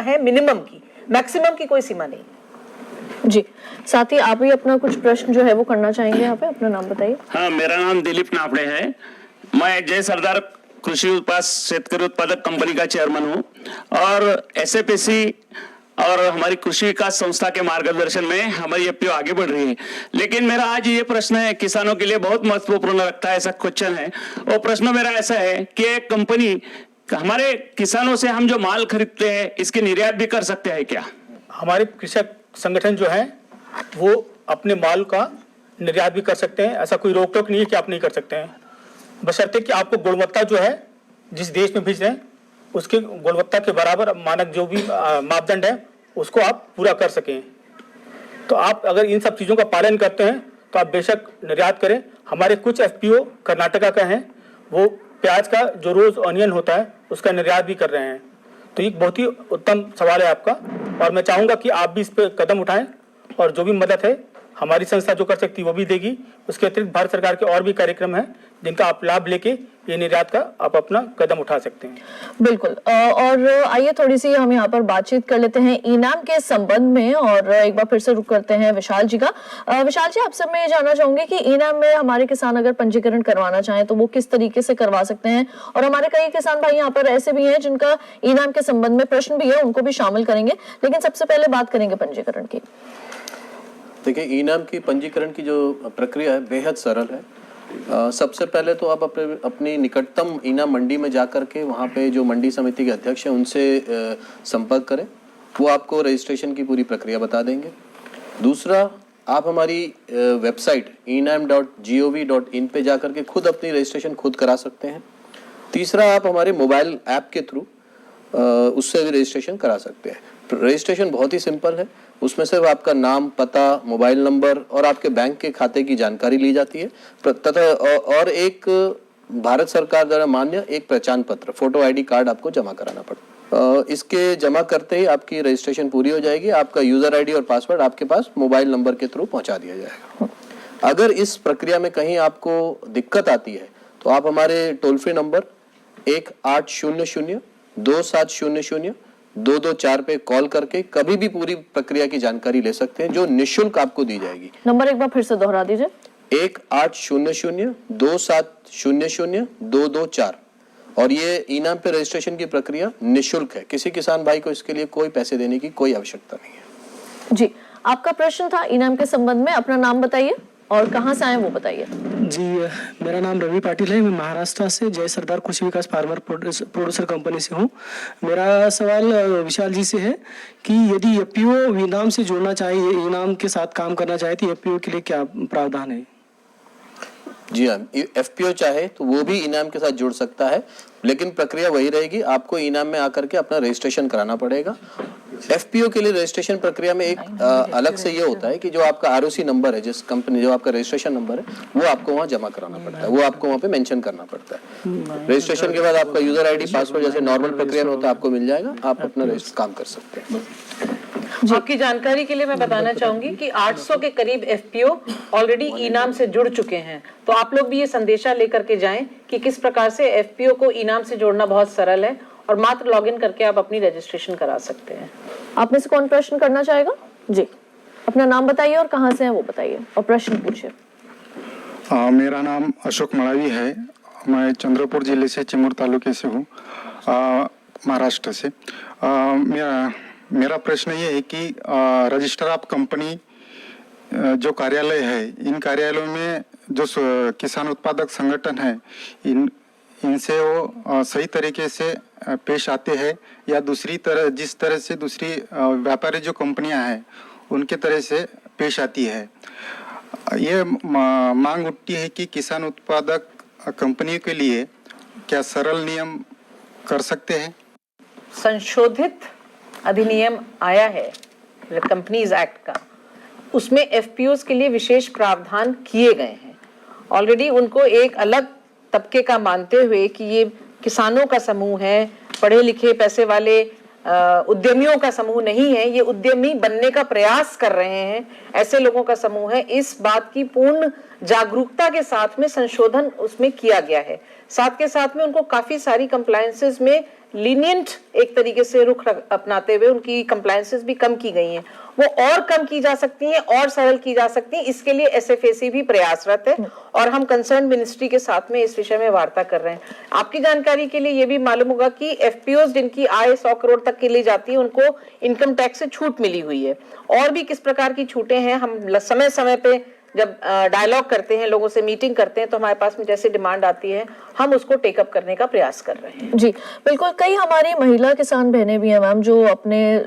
है मिनिमम की, मैक्सिमम की कोई सीमा नहीं। जी, साथ ही आप भी अपना कुछ प्रश्न जो है वो करना चाहेंगे यहाँ पे, अपना नाम बताइए। हाँ, मेरा नाम दिलीप नाफड़े है। मैं जय सरदार कृषि उत्पाद शेतकरी उत्पादक कंपनी का चेयरमैन हूँ और एसएफएसी और हमारी कृषि विकास संस्था के मार्गदर्शन में हमारी एफपीओ आगे बढ़ रही है। लेकिन मेरा आज ये प्रश्न है, किसानों के लिए बहुत महत्वपूर्ण लगता है, ऐसा क्वेश्चन है। और प्रश्न मेरा ऐसा है कि एक कंपनी हमारे किसानों से हम जो माल खरीदते हैं इसकी निर्यात भी कर सकते हैं क्या? हमारे कृषक संगठन जो है वो अपने माल का निर्यात भी कर सकते हैं, ऐसा कोई रोक टोक नहीं है कि आप नहीं कर सकते हैं, बशर्ते कि आपको गुणवत्ता जो है जिस देश में भेज रहे हैं उसके गुणवत्ता के बराबर मानक जो भी मापदंड है उसको आप पूरा कर सकें। तो आप अगर इन सब चीज़ों का पालन करते हैं तो आप बेशक निर्यात करें। हमारे कुछ एफपीओ कर्नाटका का हैं, वो प्याज का जो रोज ऑनियन होता है उसका निर्यात भी कर रहे हैं। तो ये बहुत ही उत्तम सवाल है आपका और मैं चाहूँगा कि आप भी इस पर कदम उठाएं और जो भी मदद है हमारी संस्था जो कर सकती है वो भी देगी। उसके अतिरिक्त भारत सरकार के और भी कार्यक्रम हैं जिनका आप लाभ लेके ये निर्यात का आप अपना कदम उठा सकते हैं। बिल्कुल। और आइए थोड़ी सी हम यहाँ पर बातचीत कर लेते हैं इनाम के संबंध में और एक बार फिर से रुक करते हैं विशाल जी का। विशाल जी, आपसे मैं ये जानना चाहूंगी कि इनाम में हमारे किसान अगर पंजीकरण करवाना चाहें तो वो किस तरीके से करवा सकते हैं, और हमारे कई किसान भाई यहाँ पर ऐसे भी हैं जिनका इनाम के संबंध में प्रश्न भी है, उनको भी शामिल करेंगे। लेकिन सबसे पहले बात करेंगे पंजीकरण की। देखिए, इनाम की पंजीकरण की जो प्रक्रिया है बेहद सरल है। सबसे पहले तो आप अपनी निकटतम इनाम मंडी में जाकर के वहाँ पे जो मंडी समिति के अध्यक्ष हैं उनसे संपर्क करें, वो आपको रजिस्ट्रेशन की पूरी प्रक्रिया बता देंगे। दूसरा, आप हमारी वेबसाइट enam.gov.in पे जाकर के खुद अपनी रजिस्ट्रेशन खुद करा सकते हैं। तीसरा, आप हमारे मोबाइल ऐप के थ्रू उससे भी रजिस्ट्रेशन करा सकते हैं। रजिस्ट्रेशन बहुत ही सिंपल है, उसमें सिर्फ आपका नाम, पता, मोबाइल नंबर और आपके बैंक के खाते की जानकारी ली जाती है तथा और एक भारत सरकार द्वारा मान्य एक पहचान पत्र, फोटो आईडी कार्ड आपको जमा कराना पड़ता। इसके जमा करते ही आपकी रजिस्ट्रेशन पूरी हो जाएगी। आपका यूजर आईडी और पासवर्ड आपके पास मोबाइल नंबर के थ्रू पहुंचा दिया जाएगा। अगर इस प्रक्रिया में कहीं आपको दिक्कत आती है तो आप हमारे टोल फ्री नंबर 1800-2700-224 पे कॉल करके कभी भी पूरी प्रक्रिया की जानकारी ले सकते हैं, जो निःशुल्क आपको दी जाएगी। नंबर एक बार फिर से दोहरा दीजिए। 1800-2700-224 और ये इनाम पे रजिस्ट्रेशन की प्रक्रिया निःशुल्क है। किसी किसान भाई को इसके लिए कोई पैसे देने की कोई आवश्यकता नहीं है। जी, आपका प्रश्न था इनाम के संबंध में, अपना नाम बताइए और कहाँ से आए वो बताइए। जी, मेरा नाम रवि पाटिल है, मैं महाराष्ट्र से जय सरदार कृषि विकास फार्मर प्रोड्यूसर कंपनी से हूँ। मेरा सवाल विशाल जी से है कि यदि एफपीओ इनाम से जुड़ना चाहिए, इनाम के साथ काम करना चाहे तो एफपीओ के लिए क्या प्रावधान है? जी हाँ, एफपीओ चाहे तो वो भी इनाम के साथ जुड़ सकता है, लेकिन प्रक्रिया वही रहेगी, आपको इनाम में आकर के अपना रजिस्ट्रेशन कराना पड़ेगा। एफपीओ के लिए रजिस्ट्रेशन प्रक्रिया में एक अलग से ये होता है कि जो आपका आरओसी नंबर है, जिस कंपनी जो आपका रजिस्ट्रेशन नंबर है, वो आपको वहाँ जमा कराना पड़ता है, वो आपको वहाँ पे मेंशन करना पड़ता है। रजिस्ट्रेशन के बाद आपका यूजर आईडी, पासवर्ड जैसे नॉर्मल प्रक्रिया में होता है आपको मिल जाएगा, आप अपना काम कर सकते हैं। आपकी जानकारी के लिए मैं बताना चाहूंगी कि 800 के करीब एफपीओ ऑलरेडी इनाम से जुड़ चुके हैं। तो आप लोग भी ये संदेशा लेकर के जाएं कि किस प्रकार से एफपीओ को इनाम से जोड़ना बहुत सरल है और मात्र लॉगिन करके आप अपनी रजिस्ट्रेशन करा सकते हैं। आप में से कौन प्रश्न करना चाहेगा? जी, अपना नाम बताइए और कहाँ से हैं वो बताइए और प्रश्न पूछिए। मेरा नाम अशोक मड़ावी है, मैं चंद्रपुर जिले से चिमूर तालुके से हूँ, महाराष्ट्र से। मेरा प्रश्न ये है कि रजिस्टर ऑफ कंपनी जो कार्यालय है, इन कार्यालयों में जो किसान उत्पादक संगठन है, इनसे वो सही तरीके से पेश आते हैं या दूसरी तरह, जिस तरह से दूसरी व्यापारी जो कंपनियां हैं उनके तरह से पेश आती है? ये मांग उठती है कि किसान उत्पादक कंपनियों के लिए क्या सरल नियम कर सकते हैं? संशोधित अधिनियम आया है कंपनीज एक्ट का, उसमें एफपीओज के लिए विशेष प्रावधान किए गए हैं। ऑलरेडी उनको एक अलग तबके का मानते हुए कि ये किसानों का समूह है, पढ़े लिखे पैसे वाले उद्यमियों का समूह नहीं है, ये उद्यमी बनने का प्रयास कर रहे हैं, ऐसे लोगों का समूह है। इस बात की पूर्ण जागरूकता के साथ में संशोधन उसमें किया गया है साथ के साथ में उनको काफी सारी कंप्लायंसेस में लीनियंट एक तरीके से रुख अपनाते हुए उनकी कंप्लायंसेस भी कम की गई हैं, वो और कम की जा सकती हैं और सरल की जा सकती हैं। इसके लिए एसएफएसी भी प्रयासरत है और हम कंसर्न मिनिस्ट्री के साथ में इस विषय में वार्ता कर रहे हैं। आपकी जानकारी के लिए ये भी मालूम होगा कि एफपीओज जिनकी आय 100 करोड़ तक के लिए जाती है उनको इनकम टैक्स से छूट मिली हुई है। और भी किस प्रकार की छूटें हैं, हम समय समय पे जब डायलॉग करते हैं, लोगों से मीटिंग करते हैं, तो हमारे पास में जैसे डिमांड आती है हम उसको टेकअप करने का प्रयास कर रहे हैं। जी बिल्कुल, कई हमारी महिला किसान बहनें भी हैं मैम जो अपने